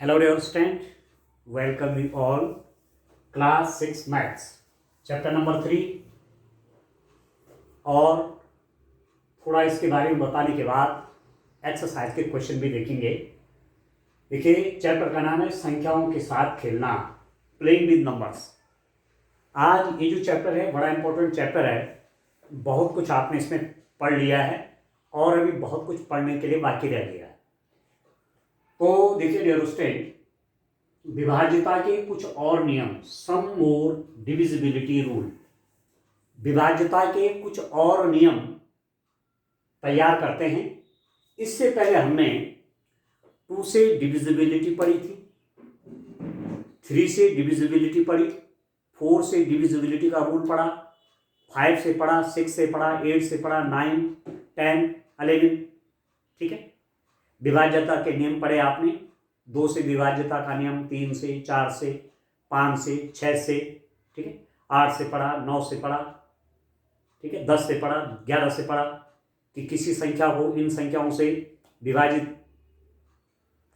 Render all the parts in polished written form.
Hello dear student, welcome you all. Class 6 Maths, chapter number 3 और थोड़ा इसके बारे में बताने के बाद एक्सरसाइज के क्वेश्चन भी देखेंगे। देखिए चैप्टर का नाम है संख्याओं के साथ खेलना, प्लेइंग विद नंबर्स। आज ये जो चैप्टर है बड़ा इंपॉर्टेंट चैप्टर है। बहुत कुछ आपने इसमें पढ़ लिया है और अभी बहुत कुछ पढ़ने के लिए बाकी रह गया है। तो देखिए डियर स्टूडेंट, विभाज्यता के कुछ और नियम, सम मोर डिविजिबिलिटी रूल। विभाज्यता के कुछ और नियम तैयार करते हैं। इससे पहले हमने 2 से डिविजिबिलिटी पढ़ी थी, 3 से डिविजिबिलिटी पढ़ी, 4 से डिविजिबिलिटी का रूल पढ़ा, 5 से पढ़ा, 6 से पढ़ा, 8 से पढ़ा, 9, 10, 11। ठीक है, विभाज्यता के नियम पढ़े आपने। 2 से विभाज्यता का नियम, 3 से, 4 से, 5 से, 6 से, ठीक है, 8 से पढ़ा, 9 से पढ़ा, ठीक है, 10 से पढ़ा, 11 से पढ़ा कि किसी संख्या को इन संख्याओं से विभाजित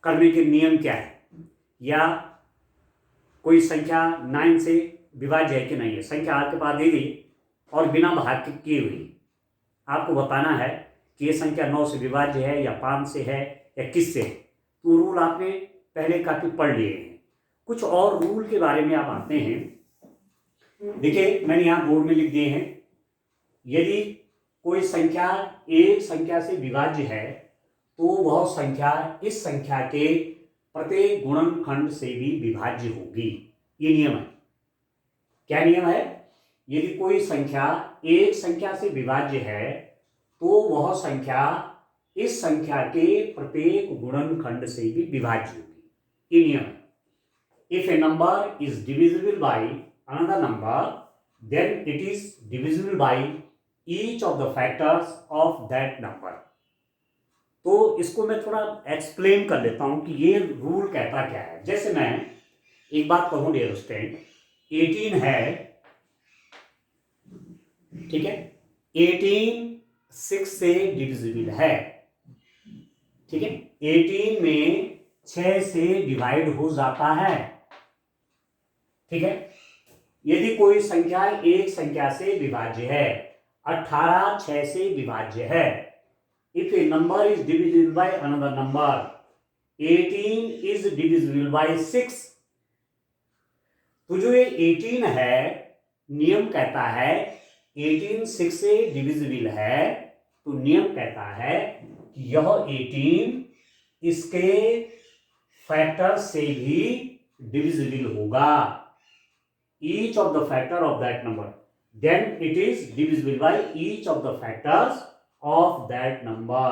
करने के नियम क्या है, या कोई संख्या 9 से विभाज्य है कि नहीं है। संख्या आपके पास दे दी और बिना भाग की हुई, आपको बताना है कि ये संख्या 9 से विभाज्य है या 5 से है या किस से है। तो रूल आपने पहले काफी पढ़ लिए हैं। कुछ और रूल के बारे में आप आते हैं। देखिए मैंने यहाँ बोर्ड में लिख दिए हैं। यदि कोई संख्या एक संख्या से विभाज्य है तो वह संख्या इस संख्या के प्रत्येक गुणनखंड से भी विभाज्य होगी। ये नियम है। क्या नियम है? यदि कोई संख्या एक संख्या से विभाज्य है तो वह संख्या इस संख्या के प्रत्येक गुणनखंड से भी विभाज्य होगी। ये नियम है। If a number is divisible by another number then it is divisible by each of the factors of that number. तो इसको मैं थोड़ा एक्सप्लेन कर लेता हूं कि ये रूल कहता क्या है। जैसे मैं एक बात कहूं डियर स्टूडेंट, 18 है, ठीक है, 18 6 से डिविजिबल है, ठीक है, 18 में 6 से डिवाइड हो जाता है, ठीक है। यदि कोई संख्या एक संख्या से विभाज्य है, 18 6 से विभाज्य है। If a number is divisible by another number, 18 is divisible bye 6। तो जो ये 18 है, नियम कहता है 18 6 से डिविजिबल है, तो नियम कहता है कि यह 18 इसके फैक्टर से भी डिविजिबल होगा। Each of the factor of that number, then it is divisible by each of the factors of that number.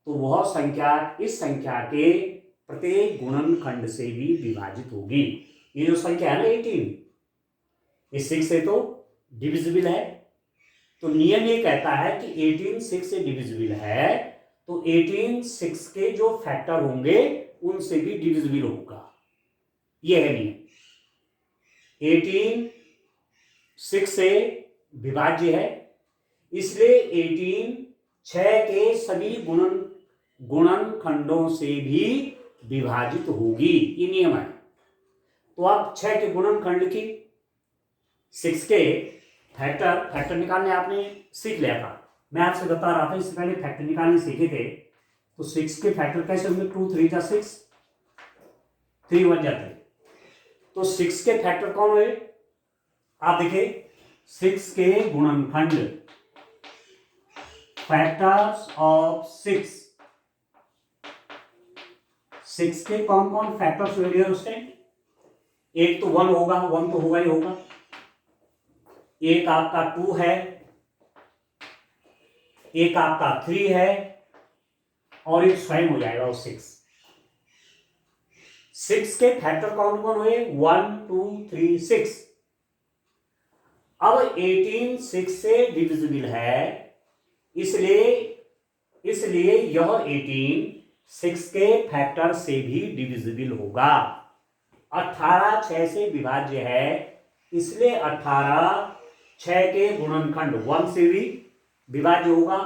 तो वह संख्या इस संख्या के प्रत्येक गुणनखंड से भी विभाजित होगी। ये जो संख्या है ना 18, ये 6 से तो डिविजिबल है। तो नियम ये कहता है कि 18 6 से डिविजिबल है, तो 18 6 के जो फैक्टर होंगे उनसे भी डिविजिबल होगा। यह है नियम। 18 6 से विभाज्य है, इसलिए 18 6 के सभी गुणनखंडों से भी विभाजित होगी। ये नियम है। तो आप 6 के गुणनखंड की, 6 के फैक्टर निकालने आपने सीख लिया था। मैं आपसे बता रहा था इससे पहले फैक्टर निकालने सीखे थे। तो 6 के फैक्टर कैसे होंगे? 2 3 जा 6, 3 1 जा 3। तो 6 के फैक्टर कौन हुए? आप देखिए 6 के गुणनखंड, फैक्टर्स ऑफ 6 के कौन कौन फैक्टर्स हुए डियर स्टूडेंट? एक तो 1 होगा, 1 तो होगा ही होगा। एक आपका 2 है, एक आपका 3 है, और एक स्वयं हो जाएगा वो 6। 6 के फैक्टर कौन कौन हुए? 1 2 3 6। अब 18 6 से डिविजिबल है, इसलिए यह 18 6 के फैक्टर से भी डिविजिबल होगा। 18 6 से विभाज्य है, इसलिए 18 6 के गुणनखंड 1 से भी विभाज्य होगा,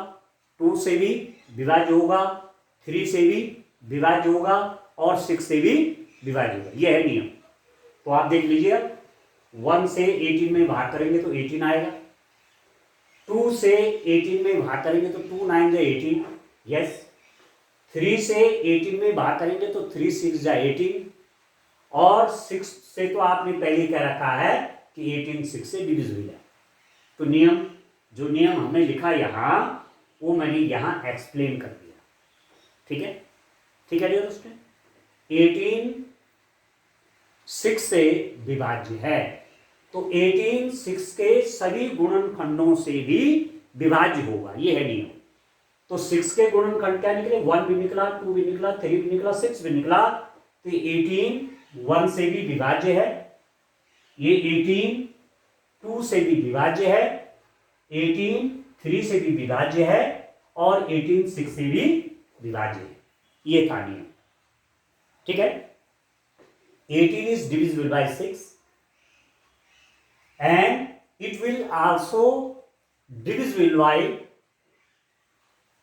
2 से भी विभाज्य होगा, 3 से भी विभाज्य होगा और 6 से भी डिवाइड होगा, ये है नियम। तो आप देख लीजिए, 1 से 18 में भाग करेंगे तो 18 आएगा, 2 से 18 में भाग करेंगे तो 2 9 जा 18, यस। 3 से 18 में भाग करेंगे तो 3 6 जा 18, और 6 से तो आपने पहले कह रखा है कि 18 6 से डिविजिबल है। तो नियम, जो नियम हमने लिखा यहाँ, वो मैंने यहाँ एक्सप्लेन कर दिया, ठीक है, ठीक है डियर दोस्तों। 18 6 से विभाज्य है, तो 18 6 के सभी गुणनखंडों से भी विभाज्य होगा, ये है नियम। तो 6 के गुणनखंड क्या निकले, 1 भी निकला, 2 भी निकला, 3 भी निकला, 6 भी निकला। तो 18 1 से भी विभाज्य है, ये 18 2 से भी विभाज्य है, 18 3 से भी विभाज्य है, और 18 6 से भी विभाज्य है, ये था नियम, ठीक है। 18 is divisible by 6 and it will also divisible by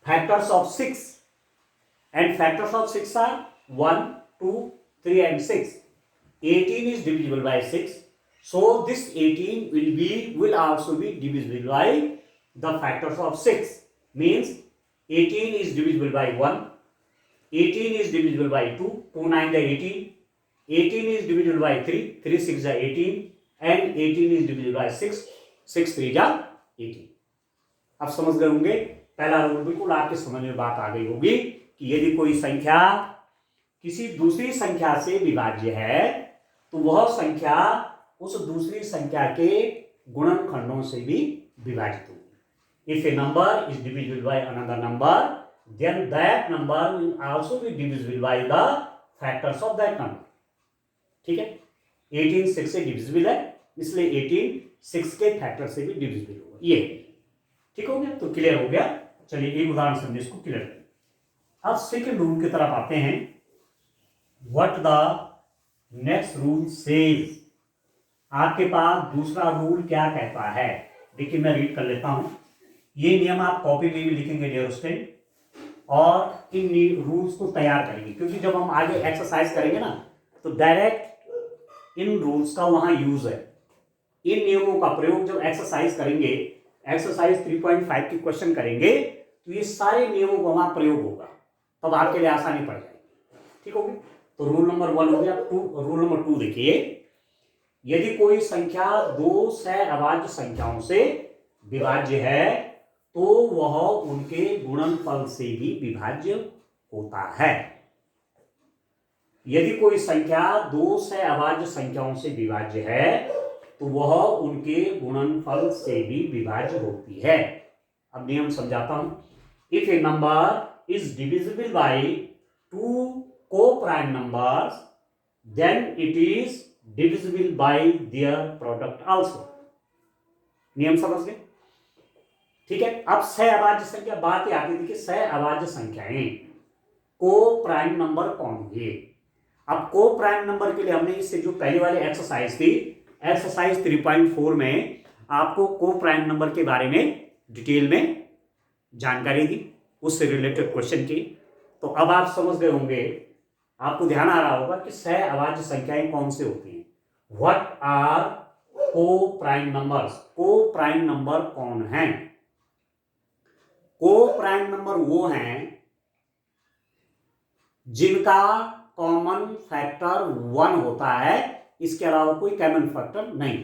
factors of 6, and factors of 6 are 1 2 3 and 6. 18 is divisible by 6, so this 18 will also be divisible by the factors of 6, means 18 is divisible by 1, 18 is divisible by 2, 2 9 is 18, 18 is divisible by 3, 3 6 is 18, and 18 is divisible by 6, 6 3 is 18। अब समझ गए होंगे, पहला rule बिल्कुल आपके समझ में बात आ गई होगी कि यदि कोई संख्या किसी दूसरी संख्या से विभाज्य है तो वह संख्या उस दूसरी संख्या के गुणनखंडों से भी विभाजित होगी। If a number is divisible by another number, then that number will also be divisible by the factors of that number, ठीक है। 18 6 से डिविजिबल है, इसलिए 18 6 के फैक्टर से भी डिविजिबल होगा, ये ठीक हो गया। तो क्लियर हो गया। चलिए एक उदाहरण से इसको क्लियर करें। अब सेकेंड रूल की तरफ आते हैं। What the next rule says, आपके पास दूसरा रूल क्या कहता है, देखिए मैं रीड कर लेता हूं। ये नियम आप कॉपी में भी लिखेंगे डियर स्टूडेंट, और इन रूल्स को तैयार करेंगे, क्योंकि जब हम आगे एक्सरसाइज करेंगे ना तो डायरेक्ट इन रूल्स का वहां यूज है। इन नियमों का प्रयोग जब एक्सरसाइज करेंगे, एक्सरसाइज 3.5 की क्वेश्चन करेंगे, तो ये सारे नियमों का वहां प्रयोग होगा, तब आपके लिए आसानी पड़ जाएगी, ठीक होगी। तो रूल नंबर 1 हो गया। रूल नंबर 2 देखिए, यदि कोई संख्या दो सहअभाज्य संख्याओं से विभाज्य है तो वह उनके गुणनफल से भी विभाज्य होता है। यदि कोई संख्या दो सहअभाज्य संख्याओं से विभाज्य है तो वह उनके गुणनफल से भी विभाज्य होती है। अब नियम समझाता हूं। If a number is divisible by two coprime numbers, then it is divisible by their product also. नियम समझ गए, ठीक है। अब सहअभाज्य संख्या, बात ये आती थी कि सहअभाज्य संख्याएं को-प्राइम नंबर कौन होंगे। अब को-प्राइम नंबर के लिए हमने इससे जो पहले वाली एक्सरसाइज थी, एक्सरसाइज 3.4 में आपको को-प्राइम नंबर के बारे में डिटेल में जानकारी दी, उससे रिलेटेड क्वेश्चन की। तो अब आप समझ गए होंगे, आपको ध्यान आ रहा होगा कि सहअभाज्य संख्याएं कौन से होती हैं। What are coprime numbers, coprime number कौन हैं। को-प्राइम नंबर वो हैं जिनका कॉमन फैक्टर 1 होता है, इसके अलावा कोई कॉमन फैक्टर नहीं।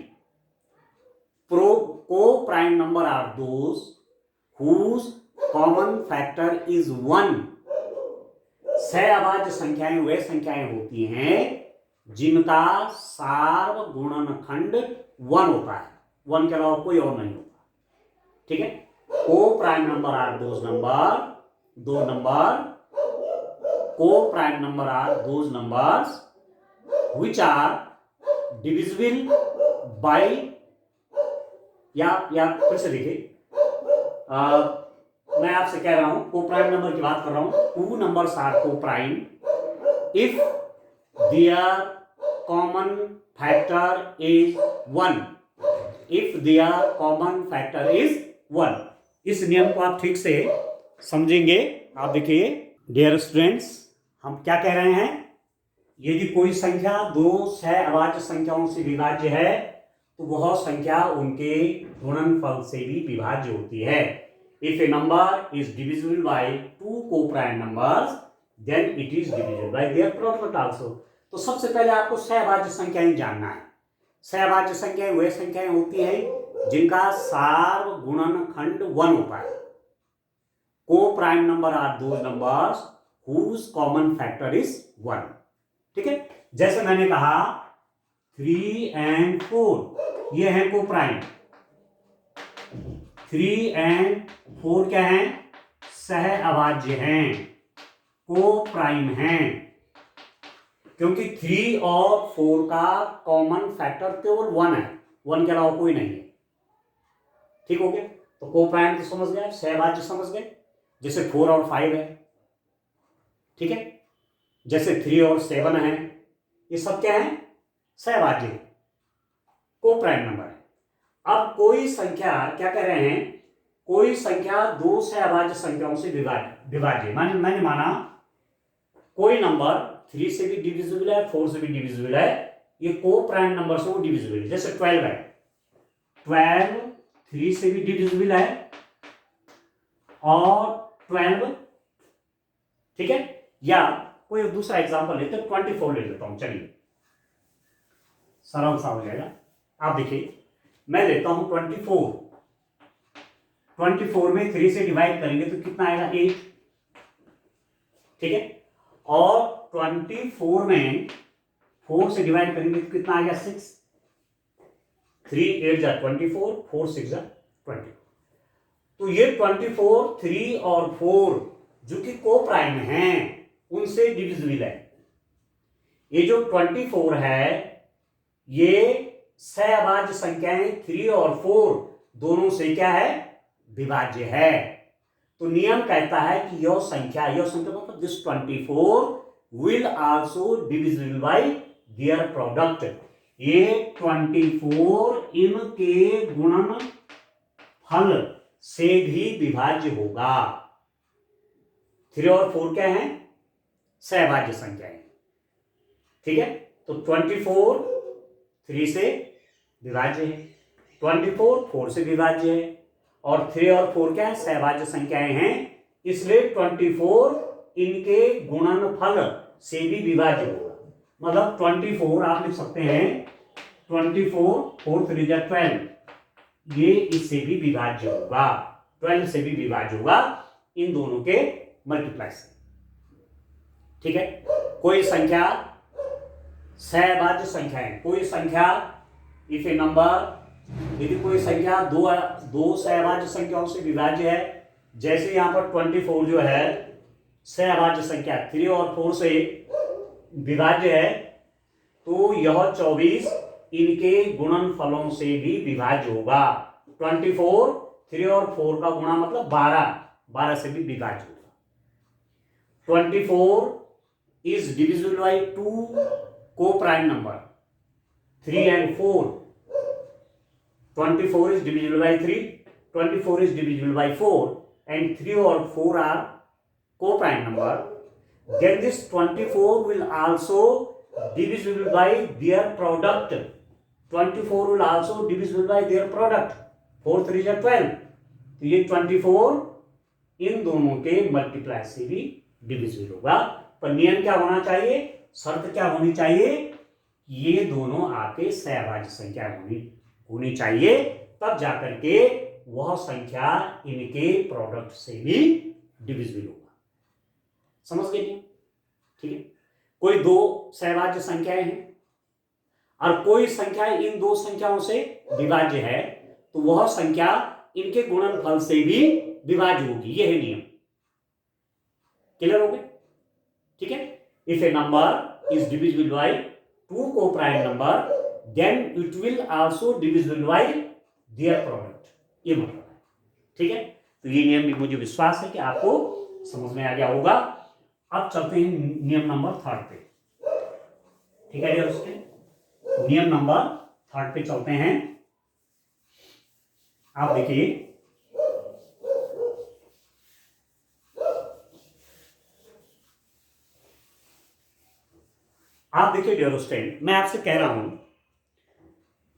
Coprime number are those whose common factor is 1। सहअभाज्य संख्याएं वे संख्याएं होती हैं जिनका सार्वगुणनखंड 1 होता है, 1 के अलावा कोई और नहीं होता, ठीक है। Coprime number are those number, दो number coprime number are those numbers which are divisible by, या फिर से देखिए, मैं आपसे कह रहा हूं, को-प्राइम नंबर की बात कर रहा हूं। Two numbers are coprime if their common factor is 1, if their common factor is 1। इस नियम को आप ठीक से समझेंगे। आप देखिए डियर स्टूडेंट्स, हम क्या कह रहे हैं यदि कोई संख्या दो सहअभाज्य संख्याओं से विभाज्य है तो वह संख्या उनके गुणनफल से भी विभाज्य होती है। If a number is divisible by two coprime numbers then it is divisible by their product also. तो सबसे पहले आपको सहअभाज्य संख्याएं जानना है। सहअभाज्य संख्याएं वे संख्याएं होती हैं जिनका सार्वगुणनखंड 1 होता है। Coprime number are those numbers whose common factor is 1। ठीक है, जैसे मैंने कहा 3 and 4 ये है को-प्राइम। 3 and 4 क्या है? सहअभाज्य हैं, को-प्राइम हैं, क्योंकि 3 और 4 का कॉमन फैक्टर केवल 1 है, 1 के अलावा कोई नहीं है। ठीक हो गया? तो को-प्राइम तो समझ गए, सहअभाज्य समझ गए। जैसे 4 और 5 है, ठीक है, जैसे 3 और 7 है, ये सब क्या है? सहअभाज्य है, को-प्राइम नंबर है। अब कोई संख्या क्या कह रहे हैं? कोई संख्या दो सहअभाज्य संख्याओं से विभाज्य। मैंने माना कोई नंबर 3 से भी डिविजिबल है, 4 से भी डिविजिबल है, ये को-प्राइम नंबर से वो डिविजिबल है। जैसे 12 है, 12 3 से भी डिविजिबल है और 12, ठीक है। या कोई दूसरा एग्जांपल लेते हैं, 24 ले लेता हूं, चलिए सरल सा हो जाएगा। आप देखिए, मैं लेता हूं 24। 24 में 3 से डिवाइड करेंगे तो कितना आएगा? 8, ठीक है। और 24 में 4 से डिवाइड करेंगे तो कितना आ गया? 6। 3 8 जा 24, 4 6 जा 20। तो ये 24, 3 और 4 जो कि को-प्राइम हैं उनसे डिविजिबल है। ये जो 24 है ये सहअभाज्य संख्याएं 3 और 4 दोनों से क्या है? विभाज्य है। तो नियम कहता है कि यह संख्या मतलब this 24 will also divisible by their product. ये 24 इनके गुणनफल से भी विभाज्य होगा। 3 और 4 क्या है? सहअभाज्य संख्याएं, ठीक है। तो 24 3 से विभाज्य है, 24 4 से विभाज्य है, और 3 और 4 क्या है? सहअभाज्य संख्याएं हैं, इसलिए 24 इनके गुणनफल से भी विभाज्य होगा। मतलब 24 आप लिख सकते हैं 24 4 3 जा 12, ये इससे भी विभाज्य होगा, 12 से भी विभाज्य होगा इन दोनों के मल्टीप्लाई से, ठीक है। कोई संख्या सहअभाज्य संख्या है, कोई संख्या इफ ए नंबर, यदि कोई संख्या दो सहअभाज्य संख्याओं से विभाज्य है, जैसे यहां पर 24 जो है सहअभाज्य संख्या 3 और 4 से विभाज्य है, तो यह 24 इनके गुणनफलों से भी विभाज्य होगा। 24 3 और 4 का गुणा मतलब 12 से भी विभाज्य होगा। 24 is divisible by 2 co-prime number 3 and 4. 24 is divisible by 3, 24 is divisible by 4, and 3 or 4 are co-prime number. Then this 24 will also divisible by their product. 24 will also divisible by their product. 4 3 is 12. तो ये 24 इन दोनों के multiply से भी divisible होगा। पर नियम क्या होना चाहिए? शर्त क्या होनी चाहिए? ये दोनों आपके सहअभाज्य संख्या होनी चाहिए, तब जाकर के वह संख्या इनके प्रोडक्ट से भी डिविजिबल होगा। समझ गए? ठीक है। कोई दो सहअभाज्य संख्याएं हैं और कोई संख्या इन दो संख्याओं से विभाज्य है, तो वह संख्या इनके गुणनफल से भी विभाज्य होगी। यह है नियम। क्लियर हो गए? ठीक है। If a number is divisible by 2 coprime number then it will also divisible by their product, ये मतलब है। ठीक है। तो ये नियम भी मुझे विश्वास है कि आपको समझ में आ गया होगा। अब चलते हैं नियम नंबर 3 पे। ठीक है, उसके नियम नंबर 3 पे चलते हैं। आप देखिए, आप देखिए डियर स्टूडेंट, मैं आपसे कह रहा हूं,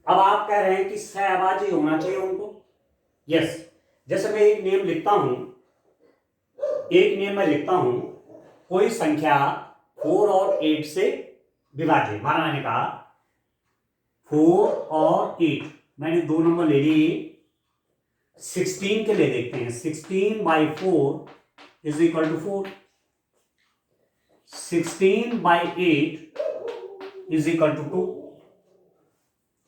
अब आप कह रहे हैं कि सहअभाज्य होना चाहिए उनको। यस, जैसे मैं एक नियम लिखता हूं, एक नियम मैं लिखता हूं, कोई संख्या 4 और 8 से विभाज्य, माना मैंने कहा 4 और 8, मैंने दो नंबर ले लिए। 16 के लिए देखते हैं, 16/4 is equal to 4, 16/8 is equal to 2।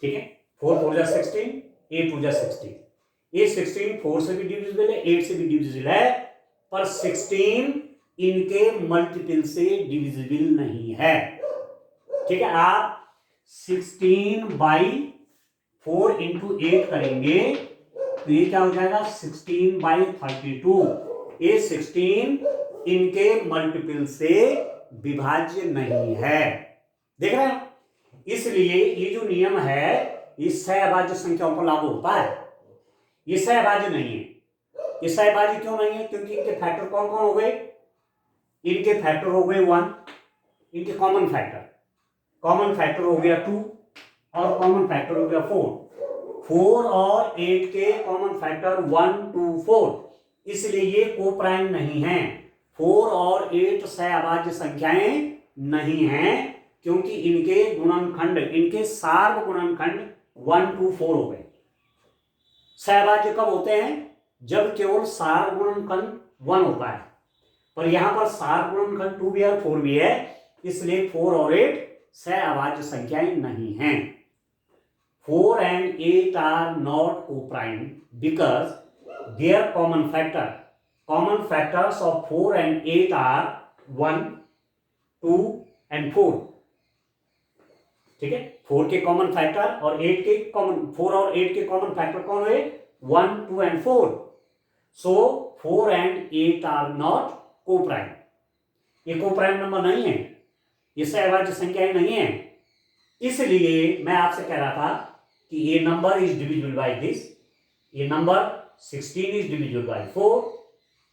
ठीक है, 4 4 जा 16, 8 2 जा 16। ये 16 4 से भी डिविजिबल है, 8 से भी डिविजिबल है, पर 16 इनके मल्टीपल से डिविजिबल नहीं है। ठीक है, आप 16/4 इंटू 8 करेंगे तो ये क्या हो जाएगा, 16/32। ये 16 इनके मल्टीपल से विभाज्य नहीं है। देख रहे हैं, इसलिए ये जो नियम है ये सहअभाज्य संख्याओं पर लागू होता है, ये सहअभाज्य नहीं है। ये सहअभाज्य क्यों नहीं है, क्योंकि इनके फैक्टर कौन कौन हो गए, इनके फैक्टर हो गए 1, इनके कॉमन फैक्टर हो गया 2 और कॉमन फैक्टर हो गया 4। 4 और 8 के कॉमन फैक्टर 1 2 4, इसलिए ये को प्राइम नहीं है। 4 और 8 सहअभाज्य संख्याएं नहीं हैं, क्योंकि इनके गुणनखंड, इनके सार्व गुणनखंड 1 2 4 हो गए। सहअभाज्य कब होते हैं, जब केवल सार्व गुणनखंड 1 होता है, पर यहां पर सार्व गुणनखंड 2 भी है 4 भी है, इसलिए 4 और 8 सहअभाज्य संख्याएं नहीं हैं। 4 and 8 are not co-prime because their common factors of 4 and 8 are 1 2 and 4। ठीक है, 4 के कॉमन फैक्टर और 8 के कॉमन, 4 और 8 के कॉमन फैक्टर कौन हुए, 1 2 and 4। So 4 and 8 are not coprime, ये को-प्राइम नंबर नहीं है, ये सहअभाज्य संख्याएं नहीं है। इसलिए मैं आपसे कह रहा था कि ये number is divisible by this, ये number 16 is divisible by 4,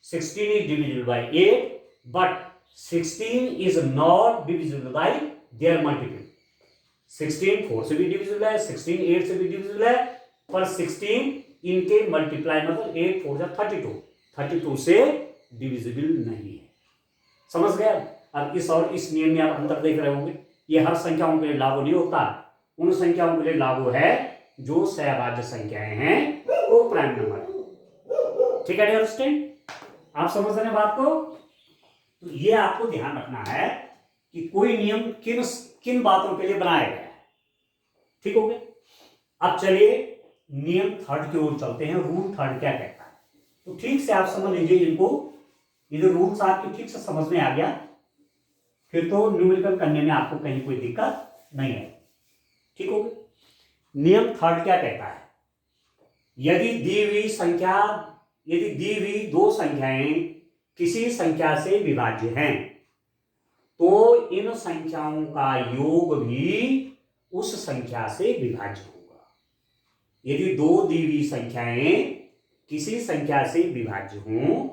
16 is divisible by 8, but 16 is not divisible by their multiple. 16 4 से भी डिविजिबल है, 16 8 से भी डिविजिबल है, पर 16 इनके मल्टीप्लाई मतलब 8 4 जा 32 से डिविजिबल नहीं है। समझ गया? अब इस और इस नियम में आप अंतर देख रहे होंगे, ये हर संख्याओं के लिए लागू नहीं होता, उन संख्याओं के लिए लागू है जो सहअभाज्य संख्याएं हैं, वो प्राइम नंबर। ठीक है डियर स्टूडेंट, आप समझ रहे हैं बात को? तो ये आपको ध्यान रखना है कि कोई नियम किन किन बातों के लिए बनाया गया है। ठीक हो गया? अब चलिए नियम थर्ड की ओर चलते हैं, रूल थर्ड क्या कहता है। तो ठीक से आप समझ लीजिए इनको, इधर रूल्स आपके ठीक से समझ में आ गया, फिर तो न्यूमेरिकल करने में आपको कहीं कोई दिक्कत नहीं है। ठीक हो गया? नियम थर्ड क्या कहता है, यदि दी हुई दो संख्याएं किसी संख्या से विभाज्य हैं तो इन संख्याओं का योग भी उस संख्या से विभाज्य होगा। यदि दो दी हुई संख्याएं किसी संख्या से विभाज्य हों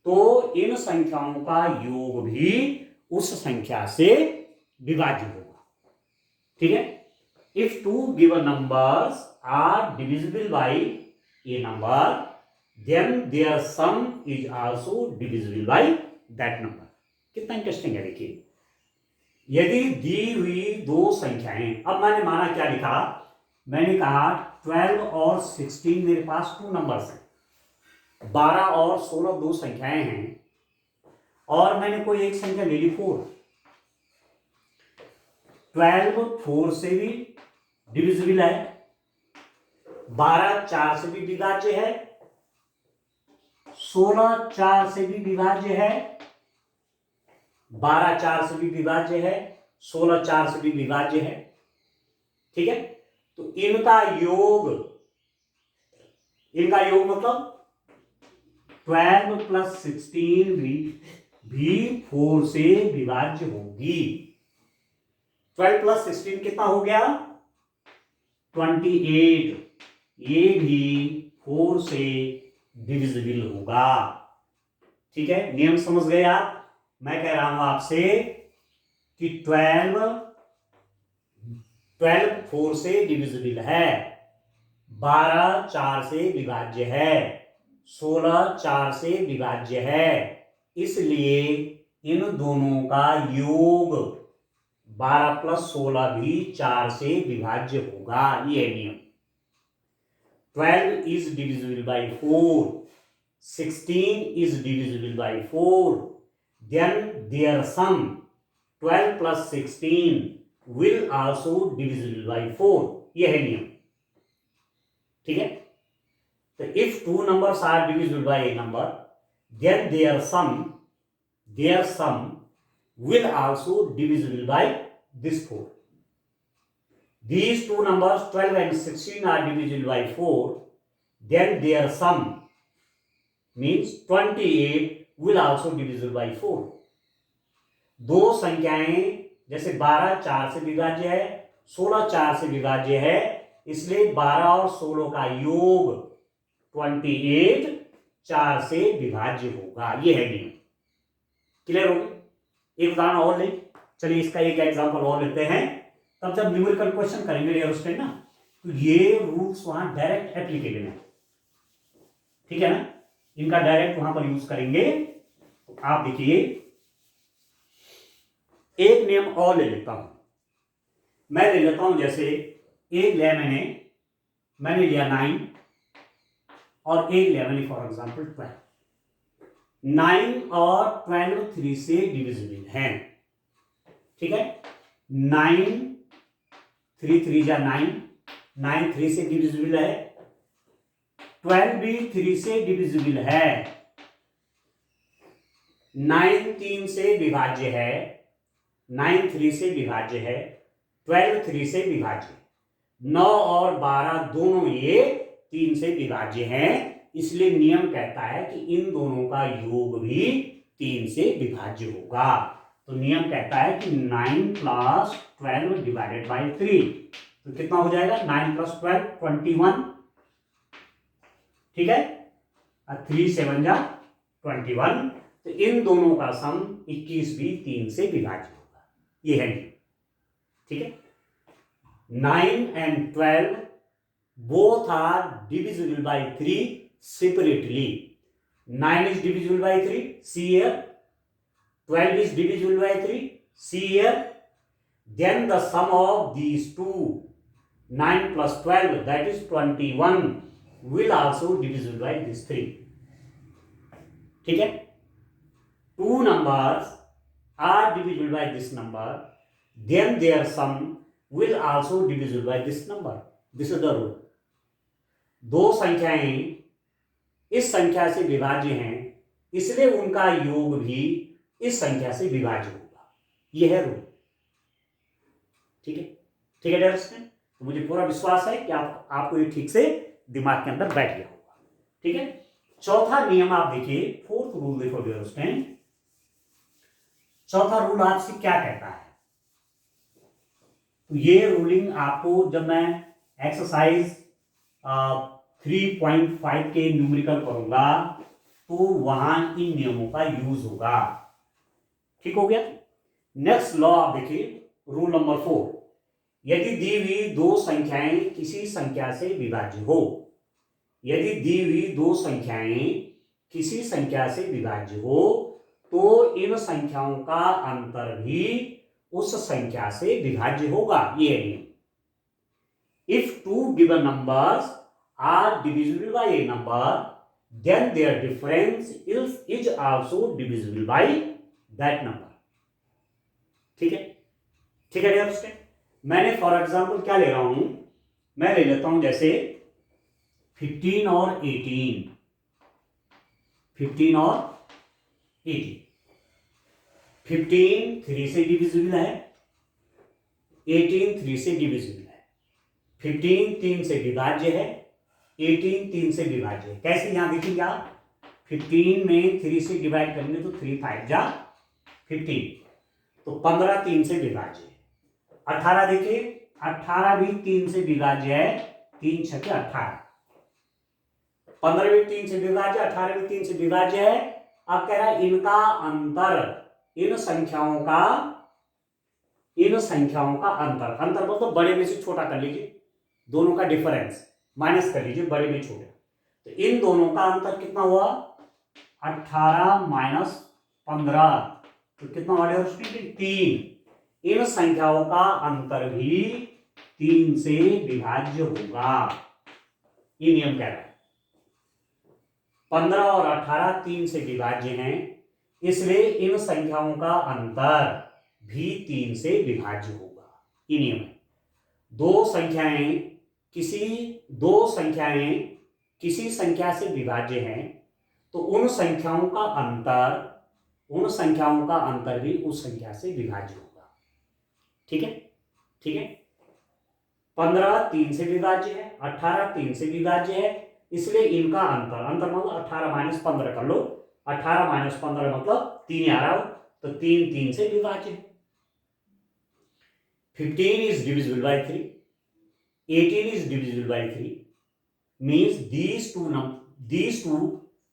तो इन संख्याओं का योग भी उस संख्या से विभाज्य होगा। ठीक है? If two given numbers are divisible by a number then their sum is also divisible by that number। कितना इंटरेस्टिंग है देखिए, यदि दी हुई दो संख्याएं, अब मैंने माना क्या लिखा, मैंने कहा 12 और 16 मेरे पास 2 नंबर्स हैं, 12 और 16 दो संख्याएं हैं, और मैंने कोई एक संख्या ले ली 4। 12 4 से भी डिविजिबल है, 12 4 से भी विभाज्य है, 16 4 से भी विभाज्य है, 12 4 से भी विभाज्य है, 16 4 से भी विभाज्य है। ठीक है? तो इनका योग मतलब 12 प्लस 16 भी 4 से विभाज्य होगी। 12 प्लस 16 कितना हो गया? 28। ये भी 4 से डिविजिबल होगा। ठीक है? नियम समझ गए आप? मैं कह रहा हूं आपसे कि 12 12 4 से डिविजिबल है, 12 4 से विभाज्य है, 16 4 से विभाज्य है, इसलिए इन दोनों का योग 12 प्लस 16 भी 4 से विभाज्य होगा। ये नियम। 12 is divisible by 4, 16 is divisible by 4, then their sum 12 plus 16 will also divisible by 4। यह है नियम। ठीक है, तो if two numbers are divisible by a number, then their sum will also divisible by this 4। These two numbers 12 and 16 are divisible by 4, then their sum means 28 will also divisible by 4। दो संख्याएं जैसे 12 4 से विभाज्य है, 16 4 से विभाज्य है, इसलिए 12 और 16 का योग 28 4 से विभाज्य होगा। यह है नियम। क्लियर हो गया? एक उदाहरण और ले, चलिए इसका एक एग्जांपल और लेते हैं, तब जब न्यूमेरिकल क्वेश्चन करेंगे डियर स्टूडेंट ना, तो ये रूल्स वहां डायरेक्ट एप्लीकेबल है। ठीक है ना, इनका डायरेक्ट वहां पर यूज करेंगे। आप देखिए, एक नियम और ले लेता हूं, मैं ले लेता हूं, जैसे एक लिया मैंने लिया 9 और एक लिया मैंने फॉर एग्जांपल 12। 9 और 12 3 से डिविजिबल हैं। ठीक है, 9 3 3 जा 9, 9 3 से डिविजिबल है, 12 भी 3 से डिविजिबल है, 9 3 से विभाज्य है, 9 3 से विभाज्य है, 12 3 से विभाज्य, 9 और 12 दोनों ये 3 से विभाज्य हैं, इसलिए नियम कहता है कि इन दोनों का योग भी 3 से विभाज्य होगा। तो नियम कहता है कि 9 प्लस 12 डिवाइडेड बाई 3, तो कितना हो जाएगा? 9 प्लस 12 21। ठीक है, 3 7 जा 21, तो इन दोनों का सम 21 भी 3 से विभाज्य होगा। ये है नियम। ठीक है, 9 and 12 both are divisible by 3 separately। 9 is divisible by 3, see here, 12 is divisible by 3, see here, then the sum of these two, 9 plus 12, that is 21, will also divisible by this 3। ठीक है, two numbers are divisible by this number, then their sum will also divisible by this number। This is the rule। दो संख्याएं इस संख्या से विभाज्य हैं, इसलिए उनका योग भी इस संख्या से विभाज्य होगा। यह है रूल। ठीक है, ठीक है डियर स्टूडेंट, तो मुझे पूरा विश्वास है कि आपको ये ठीक से दिमाग के अंदर बैठ गया होगा। ठीक है, चौथा नियम आप देखिए, फोर्थ रूल देखो डियर स्टूडेंट। चौथा रूल आपसे क्या कहता है? तो ये रूलिंग आपको जब मैं एक्सरसाइज 3.5 के न्यूमेरिकल करूंगा तो वहां इन नियमों का यूज होगा। ठीक हो गया। नेक्स्ट लॉ आप देखिए, रूल नंबर 4, यदि दी हुई दो संख्याएं किसी संख्या से विभाज्य हो, यदि दी हुई दो संख्याएं किसी संख्या से विभाज्य हो तो इन संख्याओं का अंतर भी उस संख्या से विभाज्य होगा। ये नियम। If two given numbers are divisible by a number, then their difference is also divisible by that number। ठीक है, ठीक है डियर स्टूडेंट, मैंने फॉर एग्जांपल क्या ले रहा हूं, मैं ले लेता हूं जैसे 15 और 18, 15 और 18। 15 3 से डिविजिबल है, 18 3 से डिविजिबल है, 15 3 से विभाज्य है, 18 3 से विभाज्य है। कैसे यहां देखिए आप, 15 में 3 से डिवाइड करेंगे तो 3 5 जा 15, तो 15 3 से विभाज्य है। 18 देखिए, 18 भी 3 से विभाज्य है, 3 6 18, 15 भी 3 से विभाज्य, 18 भी 3 से विभाज्य है। अब कह रहा है इनका अंतर, इन संख्याओं का इन संख्याओं का अंतर, अंतर मतलब बड़े में से छोटा कर लीजिए, दोनों का डिफरेंस माइनस कर लीजिए, बड़े में छोटे, तो इन दोनों का अंतर कितना हुआ 18 माइनस 15, तो कितना वाले 3। इन संख्याओं का अंतर भी 3 से विभाज्य होगा, ये नियम कह रहा है। 15 और 18 3 से विभाज्य हैं, इसलिए इन संख्याओं का अंतर भी 3 से विभाज्य होगा, ये नियम है। दो संख्याएं किसी संख्या से विभाज्य हैं तो उन संख्याओं का अंतर भी उस संख्या से विभाज्य होगा। ठीक है, ठीक है। 15 3 से विभाज्य है, 18 3 से विभाज्य है, इसलिए इनका अंतर मतलब 18 माइनस 15 कर लो, 18 माइनस 15 मतलब 3 आ रहा हो, तो 3 3 से विभाज्य है। 15 is divisible by 3, 18 is divisible by 3, means these two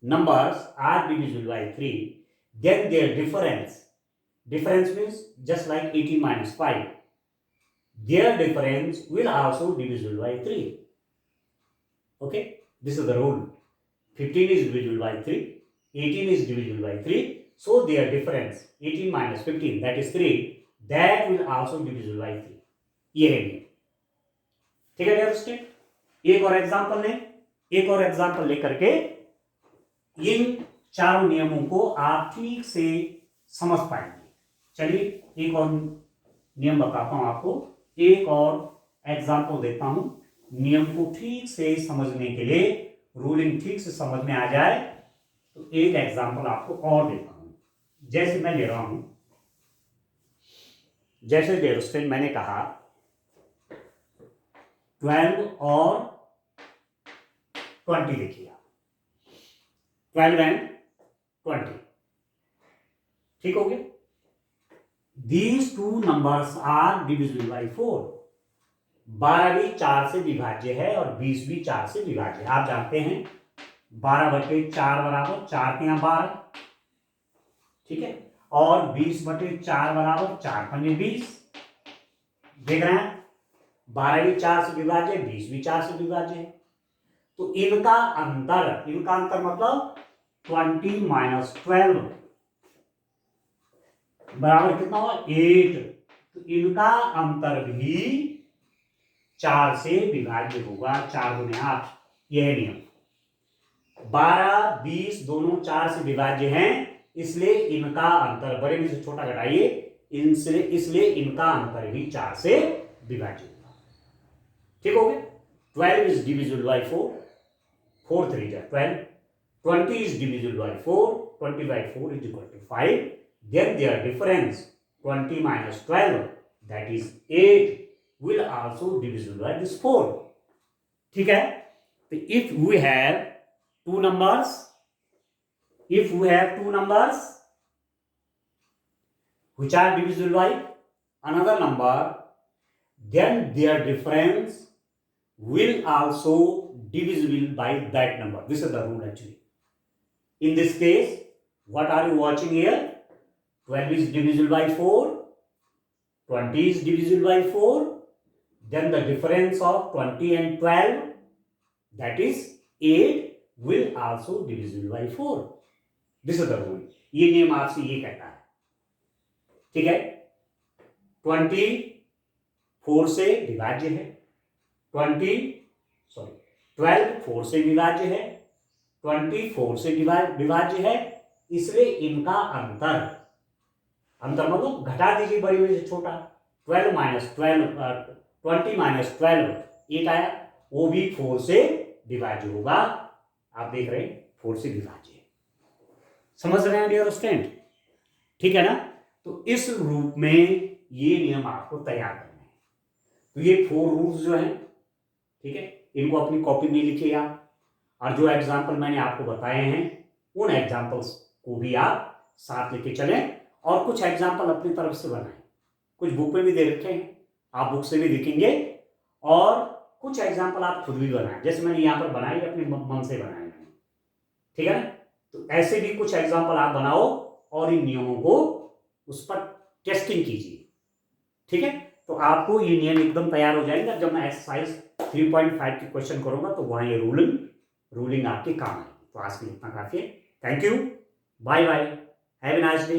numbers are divisible by 3, then their difference means just like 18 minus 5, their difference will also divisible by 3. Okay, this is the rule. 15 is divisible by 3, 18 is divisible by 3, so their difference 18 minus 15, that is 3, that will also divisible by 3. ये है नियम। ठीक है dear student, एक और example लेकर के इन चारों नियमों को आप ठीक से समझ पाएंगे। चलिए एक और नियम बताता हूं आपको, एक और एग्जांपल देता हूं, नियम को ठीक से समझने के लिए, रूलिंग ठीक से समझ में आ जाए, तो एक एग्जांपल आपको और देता हूं। जैसे मैं ले रहा हूं, जैसे डियर स्टूडेंट मैंने कहा 12 और 20 देखिए, 12 एंड 20, ठीक हो गया। These two numbers are divisible by 4, 12 भी 4 से विभाज्य है और 20 भी 4 से विभाज्य है। आप जानते हैं 12/4 बराबर 4 के यहाँ 12, ठीक है, और 20/4 बराबर 4 पंजे 20। देख रहे हैं 12 भी 4 से विभाज्य, 20 भी 4 से विभाज्य है, तो इनका अंतर मतलब 20 माइनस 12 बराबर कितना हुआ 8, तो इनका अंतर भी 4 से विभाज्य होगा, 4 गुने 8, यह नियम। 12 20 दोनों 4 से विभाज्य हैं, इसलिए इनका अंतर, बड़े में से छोटा घटाइए, इसलिए इनका अंतर भी 4 से विभाज्य होगा। ठीक हो गया। 12 is divisible by 4, 4 3 is 12, 20 is divisible by 4, 20 by 4 is equal to 5, then their difference 20 minus 12, that is 8, will also divisible by this 4. ठीक है, तो if we have two numbers which are divisible by another number, then their difference will also divisible by that number. This is the rule actually. In this case, what are you watching here? 12 is divisible by 4, 20 is divisible by 4, then the difference of 20 and 12, that is 8, will also divisible by 4. This is the rule. ये नियम आपसे ये कहता है, ठीक है। 20 4 से विभाज्य है, 12 4 से विभाज्य है, 20 4 से विभाज्य है, इसलिए इनका अंतर मतलब घटा दीजिए बड़ी में से छोटा, 20 माइनस 12 8 आया, वो भी 4 से विभाज्य होगा। आप देख रहे हैं 4 से विभाज्य है, समझ रहे हैं डियर स्टूडेंट, ठीक है ना। तो इस रूप में ये नियम आपको तैयार करने हैं। तो ये 4 रूल्स जो हैं, ठीक है, इनको अपनी कॉपी में लिखिए आप, और जो एग्जाम्पल मैंने आपको बताए हैं उन एग्जाम्पल्स को भी आप साथ लेके चलें, और कुछ एग्जाम्पल अपनी तरफ से बनाएं। कुछ बुक में भी दे रखे हैं, आप बुक से भी लिखेंगे, और कुछ एग्जाम्पल आप खुद भी बनाएं, जैसे मैंने यहाँ पर बनाई, अपने मन से बनाए, ठीक है ना। तो ऐसे भी कुछ एग्जाम्पल आप बनाओ और इन नियमों को उस पर टेस्टिंग कीजिए, ठीक है, तो आपको ये नियम एकदम तैयार हो जाएंगे। जब मैं एक्सरसाइज 3.5 के क्वेश्चन करूंगा तो वहां ये रूलिंग आपके काम है। तो आज के लिए इतना काफी है। Thank you, bye bye, have a nice day.